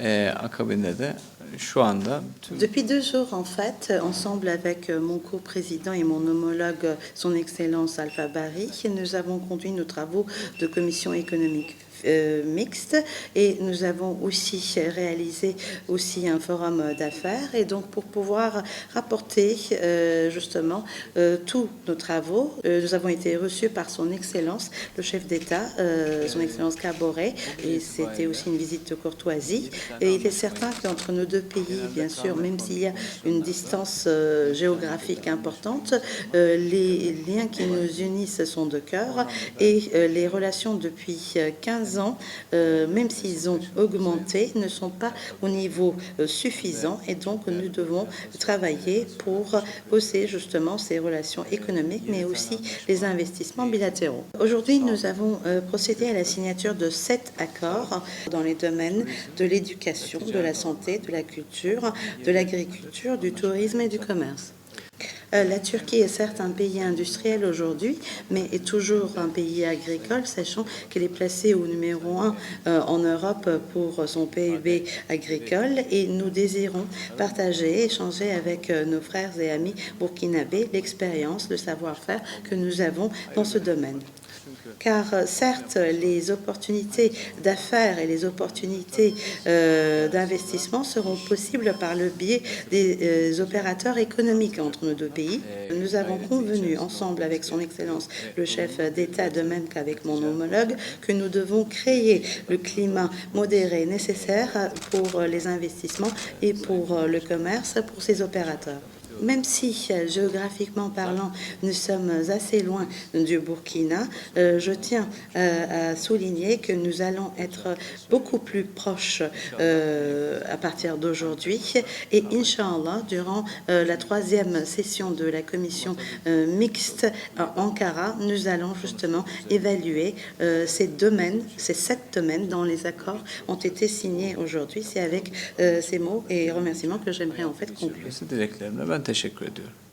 Akabinde de şu anda Depuis 2 jours, en fait, ensemble avec mon co-président et mon homologue, son Excellence Alpha Bari, nous avons conduit nos travaux de commission économique mixte et nous avons aussi réalisé aussi un forum d'affaires et donc pour pouvoir rapporter justement tous nos travaux, nous avons été reçus par son Excellence le chef d'État, son Excellence Kaboré, et c'était aussi une visite de courtoisie et il est certain qu'entre nos deux pays, bien sûr, même s'il y a une distance géographique importante, les liens qui nous unissent sont de cœur et les relations depuis 15 ans, même s'ils ont augmenté, ne sont pas au niveau suffisant et donc nous devons travailler pour hausser justement ces relations économiques mais aussi les investissements bilatéraux. Aujourd'hui, nous avons procédé à la signature de 7 accords dans les domaines de l'éducation, de la santé, de la culture, de l'agriculture, du tourisme et du commerce. La Turquie est certes un pays industriel aujourd'hui, mais est toujours un pays agricole, sachant qu'elle est placée au numéro 1 en Europe pour son PIB agricole et nous désirons partager, échanger avec nos frères et amis burkinabés l'expérience, le savoir-faire que nous avons dans ce domaine. Car certes, les opportunités d'affaires et les opportunités d'investissement seront possibles par le biais des opérateurs économiques entre nos deux pays. Nous avons convenu ensemble avec son Excellence le chef d'État, de même qu'avec mon homologue, que nous devons créer le climat modéré nécessaire pour les investissements et pour le commerce pour ces opérateurs. Même si, géographiquement parlant, nous sommes assez loin du Burkina, je tiens à souligner que nous allons être beaucoup plus proches à partir d'aujourd'hui. Et Inch'Allah, durant la 3e session de la commission mixte à Ankara, nous allons justement évaluer ces domaines, ces 7 domaines dont les accords ont été signés aujourd'hui. C'est avec ces mots et remerciements que j'aimerais en fait conclure. dileklerimle ben teşekkür ediyorum.